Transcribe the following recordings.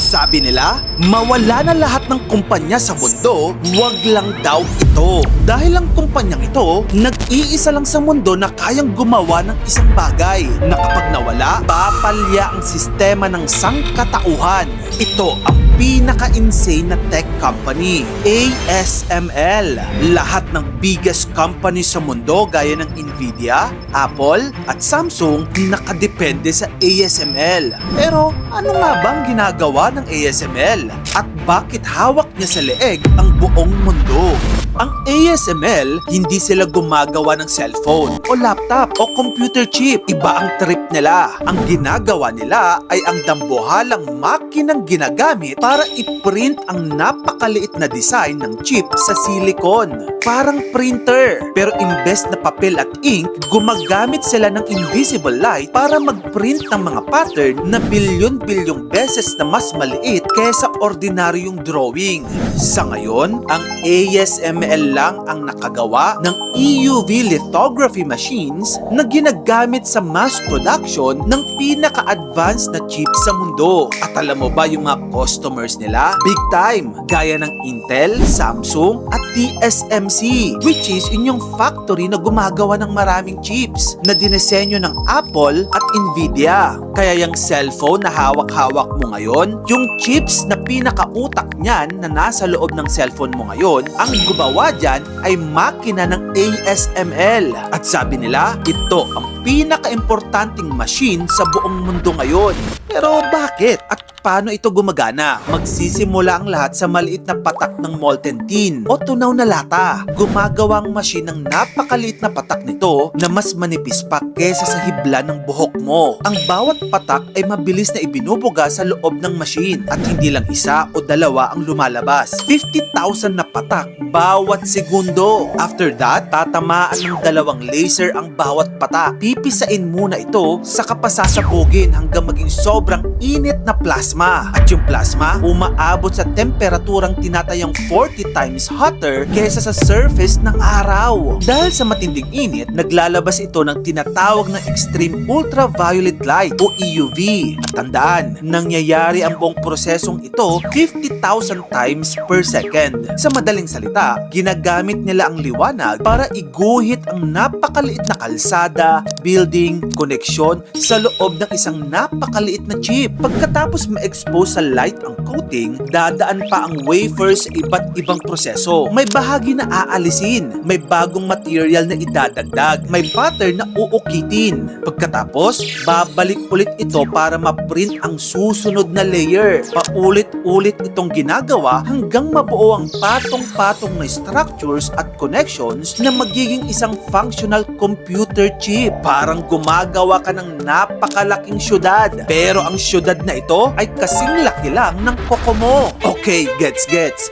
Sabi nila, mawala na lahat ng kumpanya sa mundo, wag lang daw ito. Dahil ang kumpanyang ito, nag-iisa lang sa mundo na kayang gumawa ng isang bagay na kapag nawala, papalya ang sistema ng sangkatauhan. Ito ang pinaka-insane na tech company, ASML. Lahat ng biggest company sa mundo gaya ng Nvidia, Apple at Samsung nakadepende sa ASML. Pero ano nga bang ginagawa ng ASML? At bakit hawak niya sa leeg ang buong mundo? Ang ASML, hindi sila gumagawa ng cellphone o laptop o computer chip. Iba ang trip nila. Ang ginagawa nila ay ang dambuhalang makinang ginagamit para i-print ang napakaliit na design ng chip sa silicon. Parang printer. Pero imbes na papel at ink, gumagamit sila ng invisible light para mag-print ng mga pattern na bilyon-bilyong beses na mas maliit kaysa ordinaryong drawing. Sa ngayon, ang ASML lang ang nakagawa ng EUV lithography machines na ginagamit sa mass production ng pinaka-advanced na chip sa mundo. At alam mo ba yung mga customers nila? Big time! Gaya ng Intel, Samsung at TSMC, which is yung factory na gumagawa ng maraming chips na dinesenyo ng Apple at Nvidia. Kaya yung cellphone na hawak-hawak mo ngayon, yung chips na pinaka-utak niyan na nasa loob ng cellphone mo ngayon, ang gumawa dyan ay makina ng ASML. At sabi nila, ito ang pinaka-importanting machine sa buong mundo ngayon. Pero bakit? At paano ito gumagana? Magsisimula ang lahat sa maliit na patak ng molten tin o tunaw na lata. Gumagawa ang machine ng napakaliit na patak nito na mas manipis pa kesa sa hibla ng buhok mo. Ang bawat patak ay mabilis na ibinubuga sa loob ng machine at hindi lang isa o dalawa ang lumalabas. 50,000 na patak bawat segundo. After that, tatamaan ng dalawang laser ang bawat patak. Pipisain muna ito sa kapasasabugin hanggang maging sobrang init na plasma. At yung plasma, umaabot sa temperaturang tinatayang 40 times hotter kaysa sa surface ng araw. Dahil sa matinding init, naglalabas ito ng tinatawag na extreme ultraviolet light o EUV. At tandaan, nangyayari ang buong prosesong ito 50,000 times per second. Sa madaling salita, ginagamit nila ang liwanag para iguhit ang napakaliit na kalsada, building, koneksyon sa loob ng isang napakaliit na chip. Pagkatapos ma-expose sa light ang coating, dadaan pa ang wafers sa iba't ibang proseso. May bahagi na aalisin, may bagong material na idadagdag, may pattern na uukitin. Pagkatapos, babalik ulit ito para ma-print ang susunod na layer. Paulit-ulit itong ginagawa hanggang mabuo ang patong-patong na structures at connections na magiging isang functional computer chip. Parang gumagawa ka ng napakalaking syudad. Pero ang syudad na ito ay kasing laki lang ng koko mo. Okay, gets.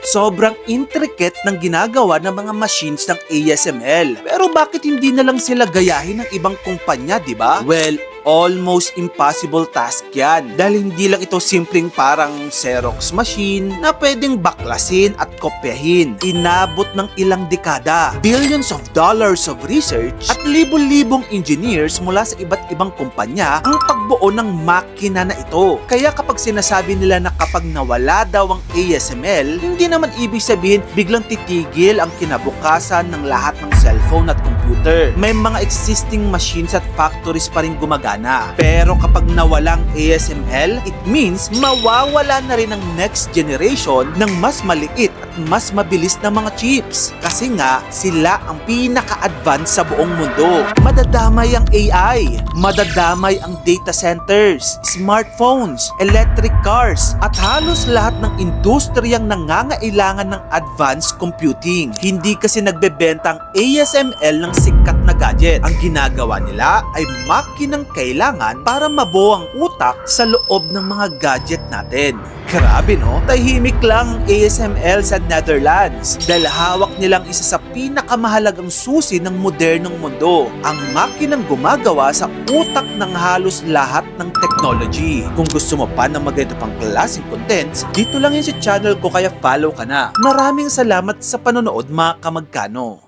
Sobrang intricate ng ginagawa ng mga machines ng ASML. Pero bakit hindi na lang sila gayahin ng ibang kumpanya, di ba? Well, almost impossible task yan. Dahil hindi lang ito simpleng parang Xerox machine na pwedeng baklasin at kopyahin. Inabot ng ilang dekada, billions of dollars of research at libo-libong engineers mula sa iba't ibang kumpanya ang pagbuo ng makina na ito. Kaya kapag sinasabi nila na kapag nawala daw ang ASML, hindi naman ibig sabihin biglang titigil ang kinabukasan ng lahat ng cellphone at computer. May mga existing machines at factories pa rin gumagana. Pero kapag nawalang ASML, it means mawawala na rin ang next generation ng mas maliit at mas mabilis na mga chips. Kasi nga, sila ang pinaka-advance sa buong mundo. Madadamay ang AI, madadamay ang data centers, smartphones, electric cars, at halos lahat ng industriyang nangangailangan ng advanced computing. Hindi kasi nagbebenta ang ASML ng sikat na gadget. Ang ginagawa nila ay makinang kailangan para mabuo ang utak sa loob ng mga gadget natin. Grabe no? Tahimik lang ang ASML sa Netherlands dahil hawak nilang isa sa pinakamahalagang susi ng modernong mundo, ang makinang gumagawa sa utak ng halos lahat ng technology. Kung gusto mo pa ng maganda pang klaseng contents, dito lang yan sa channel ko kaya follow ka na. Maraming salamat sa panonood mga kamagkano.